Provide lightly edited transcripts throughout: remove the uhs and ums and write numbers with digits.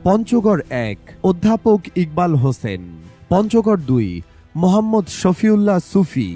পঞ্চগড় ১ অধ্যাপক ইকবাল হোসেন। পঞ্চগড় ২ মোহাম্মদ শফিউল্লাহ সুফি।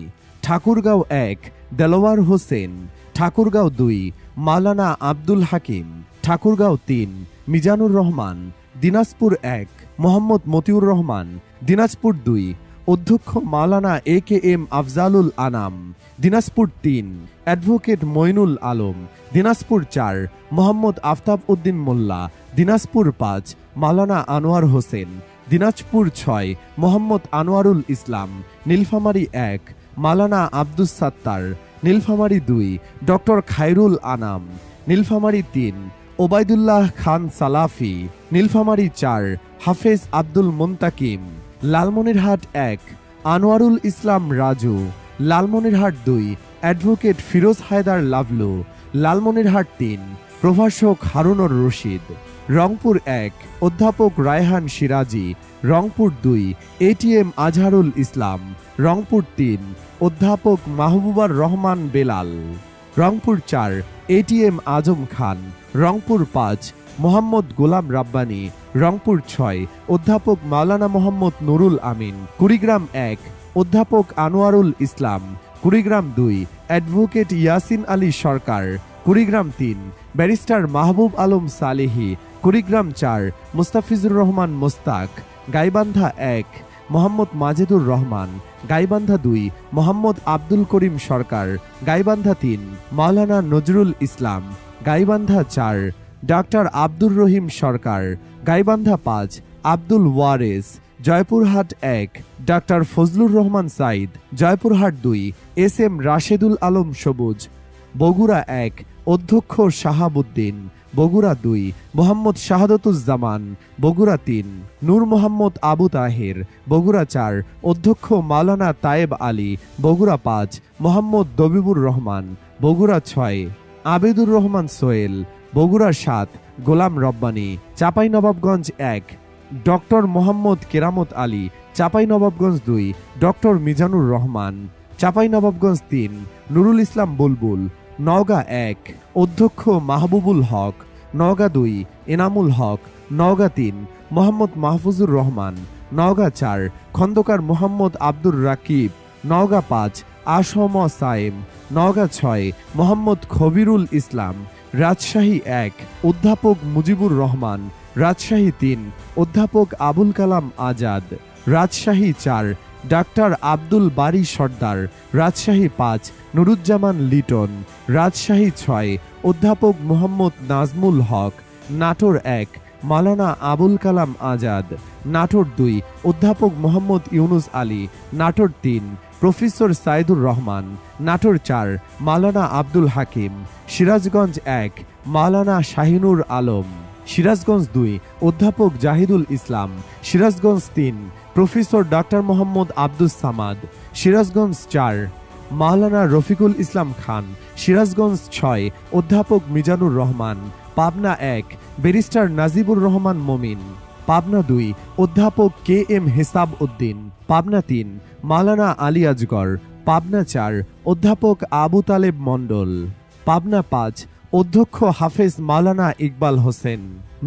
ঠাকুরগাঁও ১ দেলোয়ার হোসেন। ঠাকুরগাঁও ২ মাওলানা আব্দুল হাকিম। ঠাকুরগাঁও ৩ মিজানুর রহমান। দিনাজপুর ১ মোহাম্মদ মতিউর রহমান। দিনাজপুর ২ অধ্যক্ষ মাওলানা AKM Afzalul Anam. Dinajpur ৩ advocate Moinul Alam. Dinajpur ৪ Mohammad Aftab Uddin Molla. Dinajpur ৫ মাওলানা আনোয়ার হোসেন। দিনাজপুর ৬ মোহাম্মদ আনোয়ারুল ইসলাম। নীলফামারী ১ মাওলানা Abdus Sattar. Nilphamari ২ doctor Khairul Anam. Nilphamari ৩ Obaidullah খান সালাফি। নীলফামারী ৪ হাফেজ আব্দুল মুন্তাকিম। লালমনিরহাট ১ আনোয়ারুল ইসলাম রাজু। লালমনিরহাট ২ অ্যাডভোকেট ফিরোজ হায়দার লাভলু। লালমনিরহাট ৩ প্রভাষক হারুনুর রশিদ। রংপুর ১ অধ্যাপক রায়হান সিরাজি। রংপুর ২ ATM আজহারুল ইসলাম। রংপুর ৩ অধ্যাপক মাহবুবার রহমান বেলাল। রংপুর ৪ ATM আজম খান। রংপুর ৫ মোহাম্মদ গোলাম রাব্বানী। রংপুর ৬ অধ্যাপক মাওলানা মোহাম্মদ নুরুল আমিন। কুড়িগ্রাম ১ অধ্যাপক আনোয়ারুল ইসলাম। কুড়িগ্রাম ২ অ্যাডভোকেট ইয়াসিন আলী সরকার। কুড়িগ্রাম ৩ ব্যারিস্টার মাহবুব আলম সালেহি। কুড়িগ্রাম ৪ মুস্তাফিজুর রহমান মোস্তাক। গাইবান্ধা ১ মোহাম্মদ মাজেদুর রহমান। গাইবান্ধা ২ মোহাম্মদ আব্দুল করিম সরকার। গাইবান্ধা ৩ মাওলানা নজরুল ইসলাম। গাইবান্ধা ৪ ডাক্তার আব্দুর রহিম সরকার। গাইবান্ধা ৫ আব্দুল ওয়ারেস। জয়পুরহাট ১ ডাক্তার ফজলুর রহমান সাইদ। জয়পুরহাট ২ SM রাশেদুল আলম সবুজ। বগুড়া ১ অধ্যক্ষ শাহাবুদ্দিন। বগুড়া ২ মোহাম্মদ শাহাদতুজ্জামান। বগুড়া ৩ নূর মোহাম্মদ আবু তাহের। বগুড়া ৪ অধ্যক্ষ মাওলানা তায়েব আলী। বগুড়া ৫ মোহাম্মদ দবিবুর রহমান। বগুড়া ৬ আবেদুর রহমান সোহেল। বগুড়া ৭ গোলাম রব্বানী। চাঁপাইনবাবগঞ্জ ১ ডক্টর মোহাম্মদ কেরামত আলী। চাঁপাইনবাবগঞ্জ ২ ডক্টর মিজানুর রহমান। চাঁপাইনবাবগঞ্জ ৩ নুরুল ইসলাম বুলবুল। নওগাঁ ১ অধ্যক্ষ মাহবুবুল হক। নওগাঁ ২ এনামুল হক। নওগাঁ ৩ মোহাম্মদ মাহফুজুর রহমান। নওগাঁ ৪ খন্দকার মোহাম্মদ আব্দুর রাকিব। নওগাঁ ৫ আসম সাইম। নওগাঁ ৬ মোহাম্মদ খবিরুল ইসলাম। রাজশাহী ১ অধ্যাপক মুজিবুর রহমান। রাজশাহী ৩ অধ্যাপক আবুল কালাম আজাদ। রাজশাহী ৪ ডাক্তার আব্দুল বারী সর্দার। রাজশাহী ৫ নুরুজ্জামান লিটন। রাজশাহী ৬ অধ্যাপক মোহাম্মদ নাজমুল হক। নাটোর ১ মাওলানা আবুল কালাম আজাদ। নাটোর ২ অধ্যাপক মোহাম্মদ ইউনুস আলী। নাটোর ৩ প্রফেসর সাইদুর রহমান। নাটোর ৪ মাওলানা আব্দুল হাকিম। সিরাজগঞ্জ ১ মাওলানা শাহিনুর আলম। সিরাজগঞ্জ ২ অধ্যাপক জাহিদুল ইসলাম। Sirajganj ৩ professor doctor Mohammad Abdus Samad. সিরাজগঞ্জ ৪ মাওলানা রফিকুল ইসলাম খান। সিরাজগঞ্জ ৬ অধ্যাপক মিজানুর রহমান। পাবনা ১ ব্যারিস্টার নাজিবুর রহমান মমিন। পাবনা ২ অধ্যাপক KM হেসাব উদ্দিন। পাবনা ৩ মাওলানা আলী আজগর। পাবনা ৪ অধ্যাপক আবু তালেব মণ্ডল। পাবনা ৫ অধ্যক্ষ হাফেজ মাওলানা ইকবাল হোসেন।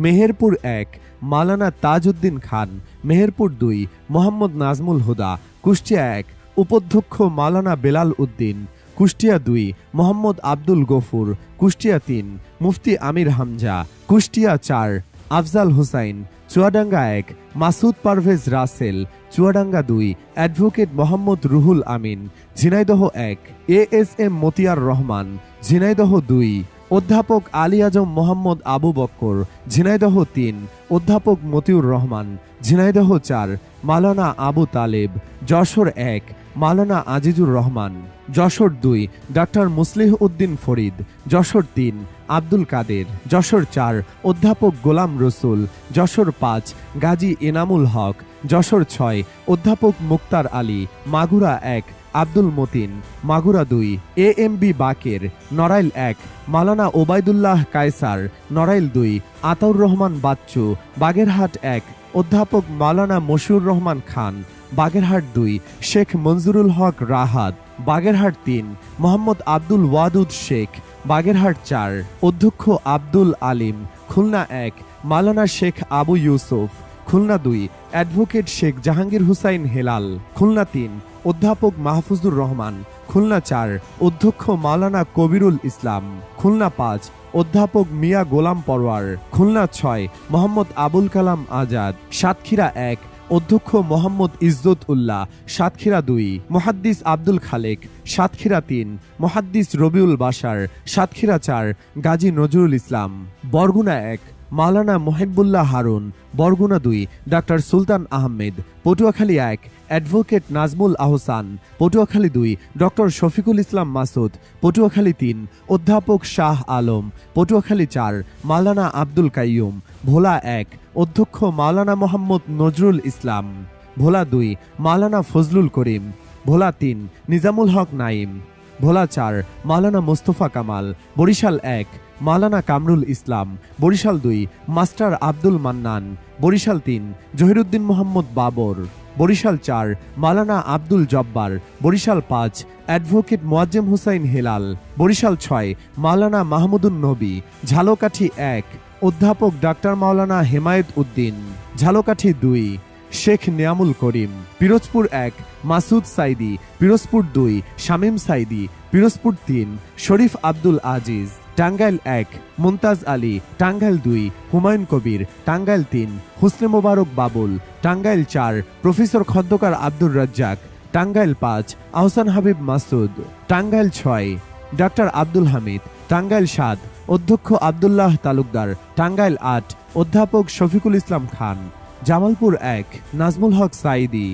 মেহেরপুর ১ মাওলানা তাজউদ্দিন খান। মেহেরপুর ২ মোহাম্মদ নাজমুল হুদা। কুষ্টিয়া ১ উপাধ্যক্ষ মাওলানা বেলাল উদ্দিন। কুষ্টিয়া ২ মোহাম্মদ আব্দুল গফুর। কুষ্টিয়া ৩ মুফতি আমির হামজা। কুষ্টিয়া ৪ আফজাল হুসাইন। চুয়াডাঙ্গা ১ মাসুদ পারভেজ রাসেল। চুয়াডাঙ্গা ২ অ্যাডভোকেট মোহাম্মদ রুহুল আমিন। ঝিনাইদহ ১ ASM মতিয়ার রহমান। ঝিনাইদহ ২ অধ্যাপক আলী আজম মোহাম্মদ আবু বক্কর। ঝিনাইদহ ৩ অধ্যাপক মতিউর রহমান। ঝিনাইদহ ৪ মাওলানা আবু তালেব। যশোর ১ মাওলানা আজিজুর রহমান। যশোর ২ ডাক্তার মুসলিহ উদ্দিন ফরিদ। যশোর ৩ আব্দুল কাদের। যশোর ৪ অধ্যাপক গোলাম রসুল। যশোর ৫ গাজী এনামুল হক। যশোর ৬ অধ্যাপক মুক্তার আলী। মাগুরা ১ আব্দুল মতিন। মাগুরা ২ AMB বাকের। নড়াইল ১ মাওলানা ওবায়দুল্লাহ কায়সার। নড়াইল ২ আতাউর রহমান বাচ্চু। বাগেরহাট ১ অধ্যাপক মাওলানা মশিউর রহমান খান। বাগেরহাট ২ শেখ মঞ্জুরুল হক রাহাত। বাগেরহাট ৩ মোহাম্মদ আব্দুল ওয়াদুদ শেখ। বাগেরহাট ৪ অধ্যক্ষ আব্দুল আলিম। খুলনা 1 মাওলানা শেখ আবু ইউসুফ, খুলনা 2 অ্যাডভোকেট শেখ জাহাঙ্গীর হুসাইন হেলাল, খুলনা 3 অধ্যাপক মাহফুজুর রহমান, খুলনা 4 অধ্যক্ষ মাওলানা কবিরুল ইসলাম, খুলনা 5 অধ্যাপক মিয়া গোলাম পরওয়ার, খুলনা 6 মোহাম্মদ আবুল কালাম আজাদ, সাতক্ষীরা 1 অধ্যক্ষ মোহাম্মদ ইজ্জত উল্লাহ, সাতক্ষীরা 2 মুহাদ্দিস আব্দুল খালেক, সাতক্ষীরা 3 মুহাদ্দিস রবিউল বাশার, সাতক্ষীরা 4 গাজী নজরুল ইসলাম, বরগুনা 1 মাওলানা মুহিবুল্লাহ হারুন, বরগুনা 2 ডাক্তার সুলতান আহমেদ, পটুয়াখালী 1 অ্যাডভোকেট নাজমুল আহসান, পটুয়াখালী 2 ডক্টর শফিকুল ইসলাম মাসুদ, পটুয়াখালী 3 অধ্যাপক শাহ আলম, পটুয়াখালী 4 মাওলানা আব্দুল কাইয়ুম, ভোলা 1 অধ্যক্ষ মাওলানা মোহাম্মদ নজরুল ইসলাম, ভোলা 2 মাওলানা ফজলুল করিম, ভোলা 3 নিজামুল হক নাইম, ভোলা 4 মাওলানা মোস্তফা কামাল, বরিশাল 1 মাওলানা কামরুল ইসলাম, বরিশাল 2 মাস্টার আব্দুল মান্নান, বরিশাল 3 জহিরুদ্দিন মোহাম্মদ বাবর, বরিশাল 4 মাওলানা আব্দুল জব্বার, বরিশাল 5 অ্যাডভোকেট মোয়াজ্জেম হুসাইন হেলাল, বরিশাল 6 মাওলানা মাহমুদুন নবী, ঝালকাঠি 1 অধ্যাপক ডাক্তার মাওলানা হেমায়েত উদ্দিন, ঝালকাঠি 2 শেখ নিয়ামুল করিম, পিরোজপুর 1 মাসুদ সাইদি, পিরোজপুর 2 শামীম সাইদি, পিরোজপুর 3 শরীফ আব্দুল আজিজ, টাঙ্গাইল 1 মুমতাজ আলী, টাঙ্গাইল 2 হুমায়ুন কবির, টাঙ্গাইল 3 হুসনে মোবারক বাবুল, টাঙ্গাইল 4 প্রফেসর খন্দকার আব্দুর রাজ্জাক, টাঙ্গাইল 5 আহসান হাবিব মাসুদ, টাঙ্গাইল 6 ডাক্তার আব্দুল হামিদ, টাঙ্গাইল 7 অধ্যক্ষ আব্দুল্লাহ তালুকদার, টাঙ্গাইল 8 অধ্যাপক শফিকুল ইসলাম খান, জামালপুর 1 নাজমুল হক সাইদি,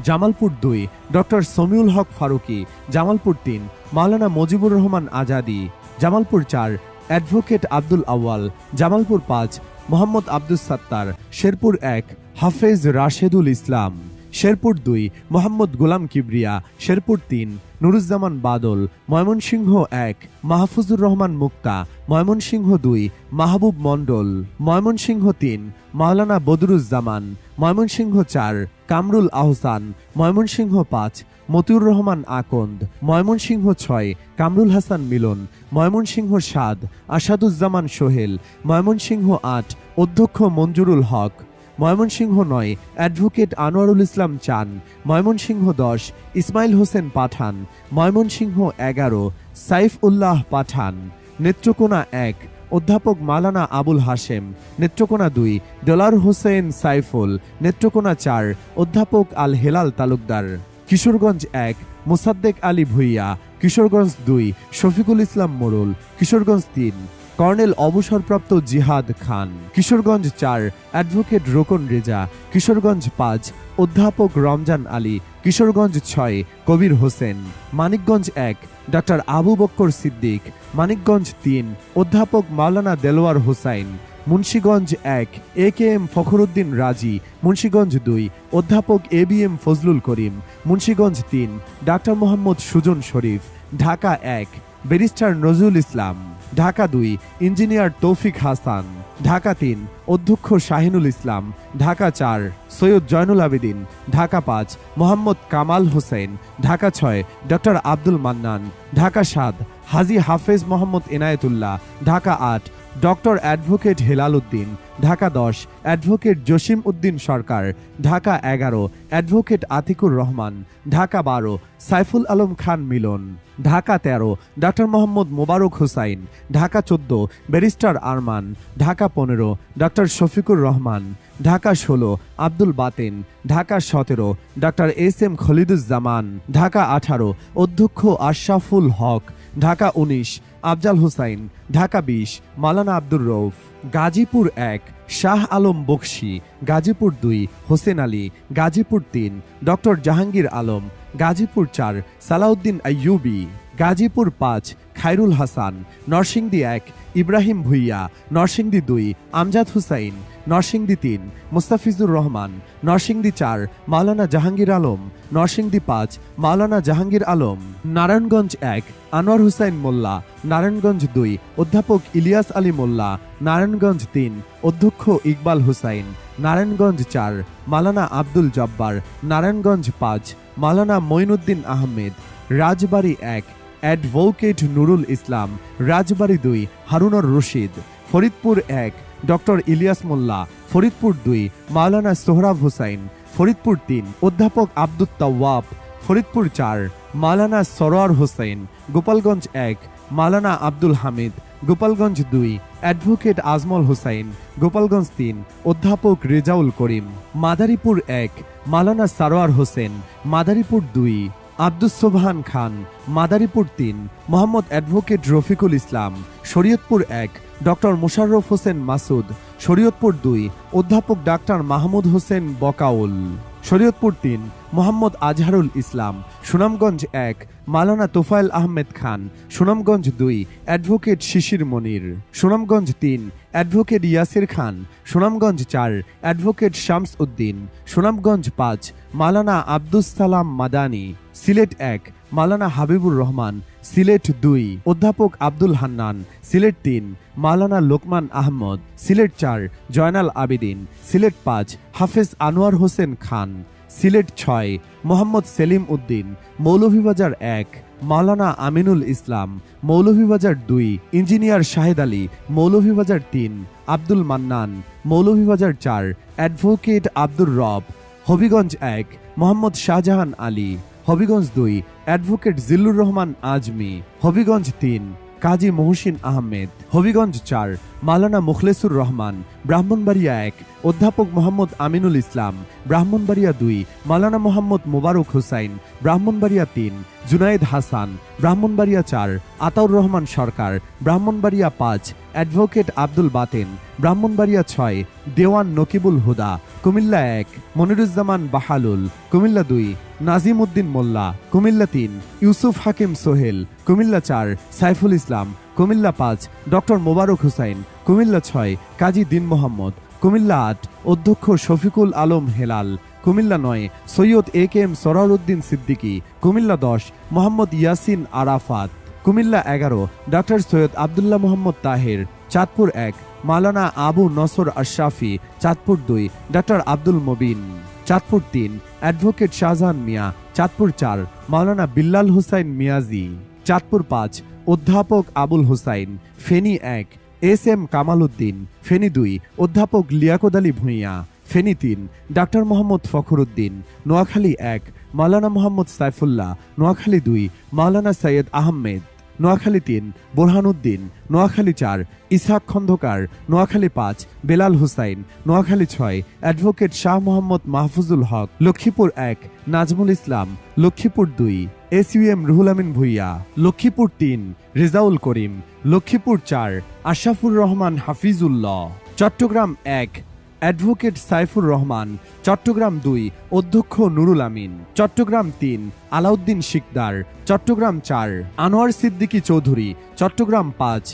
জামালপুর 2 ডক্টর সমিউল হক ফারুকি, জামালপুর 3 মাওলানা মুজিবুর রহমান আজাদি, জামালপুর 4 অ্যাডভোকেট আব্দুল আওয়াল, জামালপুর 5 মোহাম্মদ আব্দুস সাত্তার, শেরপুর 1 হাফেজ রাশেদুল ইসলাম, শেরপুর 2 মোহাম্মদ গোলাম কিবরিয়া, শেরপুর 3 নুরুজ্জামান বাদল, ময়মনসিংহ 1 মাহফুজুর রহমান মুক্তা, ময়মনসিংহ 2 মাহবুব মণ্ডল, ময়মনসিংহ 3 মাওলানা বদরুজ্জামান, ময়মনসিংহ 4 কামরুল আহসান, ময়মনসিংহ 5 মতিউর রহমান আকন্দ, ময়মনসিংহ 6 কামরুল হাসান মিলন, ময়মনসিংহ 7 আসাদুজ্জামান সোহেল, ময়মনসিংহ 8 অধ্যক্ষ মঞ্জুরুল হক, ময়মনসিংহ 9 অ্যাডভোকেট আনোয়ারুল ইসলাম চান, ময়মনসিংহ 10 ইসমাইল হোসেন পাঠান, ময়মনসিংহ 11 সাইফ উল্লাহ পাঠান, নেত্রকোনা 1 অধ্যাপক মাওলানা আবুল হাশেম, নেত্রকোনা 2 ডলার হোসেন সাইফুল, নেত্রকোনা 4 অধ্যাপক আল হেলাল তালুকদার, কিশোরগঞ্জ 1 মোসাদ্দেক আলী ভুইয়া, কিশোরগঞ্জ 2 শফিকুল ইসলাম মোড়ল, কিশোরগঞ্জ 3 কর্নেল অবসরপ্রাপ্ত জিহাদ খান, কিশোরগঞ্জ 4 অ্যাডভোকেট রোকন রেজা, কিশোরগঞ্জ 5 অধ্যাপক রমজান আলী, কিশোরগঞ্জ 6 কবির হোসেন, মানিকগঞ্জ 1 ডাক্তার আবু বক্কর সিদ্দিক, মানিকগঞ্জ 3 অধ্যাপক মাওলানা দেলোয়ার হোসাইন, মুন্সিগঞ্জ 1 একেএম ফখরুদ্দিন রাজি, মুন্সিগঞ্জ 2 অধ্যাপক এবিএম ফজলুল করিম, মুন্সিগঞ্জ 3 ডাক্তার মোহাম্মদ সুজন শরীফ, ঢাকা 1 ব্যারিস্টার নজরুল ইসলাম, ঢাকা 2 ইঞ্জিনিয়ার তৌফিক হাসান, ঢাকা 3 অধ্যক্ষ শাহিনুল ইসলাম, ঢাকা 4 সৈয়দ জয়নুল আবেদিন, ঢাকা 5 মোহাম্মদ কামাল হোসেন, ঢাকা 6 ডক্টর আব্দুল মান্নান, ঢাকা 7 হাজী হাফেজ Mohammad Enayetullah, Dhaka 8 doctor advocate Helal Uddin, Dhaka 10 advocate Jasim Uddin Sarkar, Dhaka 11 advocate Atiqur Rahman, Dhaka 12 Saiful Alam Khan Milon, Dhaka 13 doctor Mohammad Mobarak Hussain, Dhaka 14 barrister Arman, Dhaka 15 doctor Shafiqur Rahman, Dhaka 16 Abdul Baten, Dhaka 17 doctor S M Khaliduzzaman, Dhaka 18 অধ্যক্ষ আশরাফুল হক, ঢাকা 19 আফজাল হুসাইন, ঢাকা 20 মাওলানা আব্দুর রৌফ, গাজীপুর 1 শাহ আলম বকশি, গাজীপুর 2 হোসেন আলী, গাজীপুর 3 ডক্টর জাহাঙ্গীর আলম, গাজীপুর 4 সালাউদ্দিন আইয়ুবী, গাজীপুর 5 খায়রুল হাসান, নরসিংদী 1 ইব্রাহিম ভুইয়া, নরসিংদী 2 আমজাদ হুসাইন, নরসিংদী 3 মুস্তাফিজুর রহমান, নরসিংদী 4 মাওলানা জাহাঙ্গীর আলম, নরসিংদী 5 মাওলানা জাহাঙ্গীর আলম, নারায়ণগঞ্জ 1 আনোয়ার হুসাইন মোল্লা, নারায়ণগঞ্জ 2 অধ্যাপক ইলিয়াস আলী মোল্লা, নারায়ণগঞ্জ 3 অধ্যক্ষ ইকবাল হুসাইন, নারায়ণগঞ্জ 4 মাওলানা আব্দুল জব্বার, নারায়ণগঞ্জ 5 মাওলানা মঈনুদ্দিন আহমেদ, রাজবাড়ী 1 অ্যাডভোকেট নুরুল ইসলাম, রাজবাড়ী 2 হারুনুর রশিদ, ফরিদপুর ১ ডক্টর ইলিয়াস মোল্লা, ফরিদপুর ২ মাওলানা সোহরাব হুসাইন, ফরিদপুর ৩ অধ্যাপক আব্দুত তাওয়াব, ফরিদপুর ৪ মাওলানা সরোয়ার হোসেন, গোপালগঞ্জ ১ মাওলানা আব্দুল হামিদ, গোপালগঞ্জ ২ অ্যাডভোকেট আজমল হোসাইন, গোপালগঞ্জ ৩ অধ্যাপক রেজাউল করিম, মাদারীপুর ১ মাওলানা সারোয়ার হোসেন, মাদারীপুর ২ আব্দুস সোবহান খান, মাদারীপুর ৩ মোহাম্মদ অ্যাডভোকেট রফিকুল ইসলাম, শরীয়তপুর ১ ডক্টর মোশাররফ হোসেন মাসুদ, শরীয়তপুর ২ অধ্যাপক ডাক্তার মাহমুদ হোসেন বকাউল, শরীয়তপুর ৩ মোহাম্মদ আজহারুল ইসলাম, সুনামগঞ্জ ১ মাওলানা তোফায়েল আহমেদ খান, সুনামগঞ্জ ২ অ্যাডভোকেট শিশির মনির, সুনামগঞ্জ ৩ অ্যাডভোকেট ইয়াসির খান, সুনামগঞ্জ ৪ অ্যাডভোকেট শামস উদ্দিন, সুনামগঞ্জ ৫ মাওলানা আব্দুস সালাম মাদানী, সিলেট ১ মাওলানা হাবিবুর রহমান, সিলেট ২ অধ্যাপক আব্দুল হান্নান, সিলেট ৩ মাওলানা লোকমান আহমদ, সিলেট ৪ জয়নাল আবিদিন, সিলেট ৫ হাফেজ আনোয়ার হোসেন খান, সিলেট ৬ মোহাম্মদ সেলিম উদ্দিন, মৌলভীবাজার ১ মাওলানা আমিনুল ইসলাম, মৌলভীবাজার ২ ইঞ্জিনিয়ার শাহেদ আলী, মৌলভীবাজার ৩ আব্দুল মান্নান, মৌলভীবাজার ৪ অ্যাডভোকেট আব্দুর রব, হবিগঞ্জ ১ মোহাম্মদ শাহজাহান আলী, হবিগঞ্জ ২ অ্যাডভোকেট জিল্লুর রহমান আজমি, হবিগঞ্জ ৩ কাজী মহসিন আহমেদ, হবিগঞ্জ ৪ মাওলানা মুখলেসুর রহমান, ব্রাহ্মণবাড়িয়া ১ অধ্যাপক মোহাম্মদ আমিনুল ইসলাম, ব্রাহ্মণবাড়িয়া ২ মাওলানা মোহাম্মদ মোবারক হুসাইন, ব্রাহ্মণবাড়িয়া ৩ জুনায়েদ হাসান, ব্রাহ্মণবাড়িয়া ৪ আতাউর রহমান সরকার, ব্রাহ্মণবাড়িয়া ৫ অ্যাডভোকেট আব্দুল বাতেন, ব্রাহ্মণবাড়িয়া ৬ দেওয়ান নকিবুল হুদা, কুমিল্লা ১ মনিরুজ্জামান বাহালুল, কুমিল্লা ২ নাজিম উদ্দিন মোল্লা, কুমিল্লা ৩ ইউসুফ হাকিম সোহেল, কুমিল্লা ৪ সাইফুল ইসলাম, কুমিল্লা ৫ ডক্টর মোবারক হুসাইন, কুমিল্লা ৬ কাজী দিন মোহাম্মদ, কুমিল্লা ৮ অধ্যক্ষ শফিকুল আলম হেলাল, কুমিল্লা ৯ সৈয়দ AK-M সরারউদ্দিন সিদ্দিকী, কুমিল্লা ১০ মোহাম্মদ ইয়াসিন আরাফাত, কুমিল্লা ১১ ডক্টর সৈয়দ আবদুল্লাহ মোহাম্মদ তাহের, চাঁদপুর ১ মাওলানা আবু নসর আশরাফি, চাঁদপুর ২ ডক্টর আব্দুল মবিন, চাঁদপুর ৩ অ্যাডভোকেট শাহজাহান মিয়া, চাঁদপুর ৪ মাওলানা বিল্লাল হুসাইন মিয়াজি, চাঁদপুর ৫ অধ্যাপক আবুল হুসাইন, ফেনী ১ SM কামাল উদ্দিন, ফেনী ২ অধ্যাপক লিয়াকত আলী ভূঁইয়া, ফেনী ৩ ডাক্তার মোহাম্মদ ফখরুদ্দিন, নোয়াখালী ১ মাওলানা মোহাম্মদ সাইফুল্লাহ, নোয়াখালী ২ মাওলানা Syed Ahmed, Noakhali ৩ Borhanuddin, Noakhali ৪ Ishaq Khandakar, Noakhali ৫ Belal Hussain, Noakhali ৬ advocate Shah Mohammad Mahfuzul Haque, Lakshmipur ১ Nazmul Islam, Lakshmipur ২ SUM Ruhul Amin Bhuiyan, Lakshmipur ৩ Rezaul Karim, Lakshmipur ৪ Ashrafur Rahman Hafizullah, Chittagong ১ advocate Saifur Rahman, Chittagong ২ অধ্যক্ষ নুরুল আমিন, চট্টগ্রাম ৩ আলাউদ্দিন শিকদার, চট্টগ্রাম ৪ আনোয়ার সিদ্দিকী চৌধুরী, চট্টগ্রাম ৫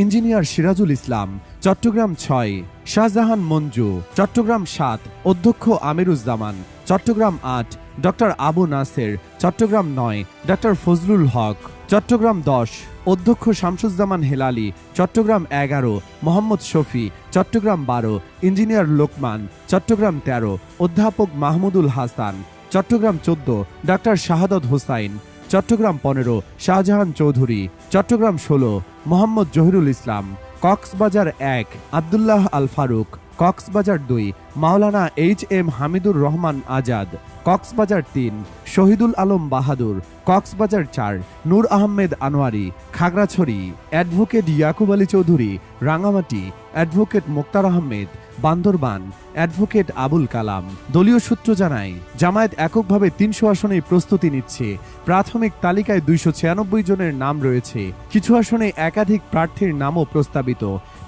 ইঞ্জিনিয়ার সিরাজুল ইসলাম, চট্টগ্রাম ৬ শাহজাহান মঞ্জু, চট্টগ্রাম ৭ অধ্যক্ষ আমিরুজ্জামান, চট্টগ্রাম ৮ ডক্টর আবু নাসের, চট্টগ্রাম ৯ ডক্টর ফজলুল হক, চট্টগ্রাম ১০ অধ্যক্ষ শামসুজ্জামান হেলালি, চট্টগ্রাম ১১ মোহাম্মদ শফি, চট্টগ্রাম ১২ ইঞ্জিনিয়ার লোকমান, চট্টগ্রাম ১৩ অধ্যাপক মাহমুদুল হাসান, চট্টগ্রাম ১৪ ডাক্তার শাহাদত হোসাইন, চট্টগ্রাম ১৫ শাহজাহান চৌধুরী, চট্টগ্রাম ১৬ মোহাম্মদ জহিরুল ইসলাম, কক্সবাজার ১ আবদুল্লাহ আল ফারুক, কক্সবাজার ২ মাওলানা HM Hamidur Rahman Azad, Cox's Bazar ৩ Shahidul Alam Bahadur, Cox's Bazar ৪ Nur Ahmed Anwari, Khagrachhari advocate Yakub Ali Chowdhury, Rangamati advocate Moktar Ahmed, Bandarban advocate Abul Kalam. দলীয় সূত্র জানায়, জামায়াত এককভাবে ৩০০ আসনেই প্রস্তুতি নিচ্ছে। প্রাথমিক তালিকায় ২৯৬ জনের নাম রয়েছে। কিছু আসনে একাধিক প্রার্থীর নামও প্রস্তাবিত।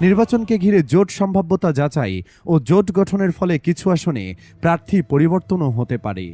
নির্বাচনকে ঘিরে জোট সম্ভাব্যতা যাচাই ও জোট গঠনের ফলে কিছু আসনে প্রার্থী পরিবর্তনও হতে পারে।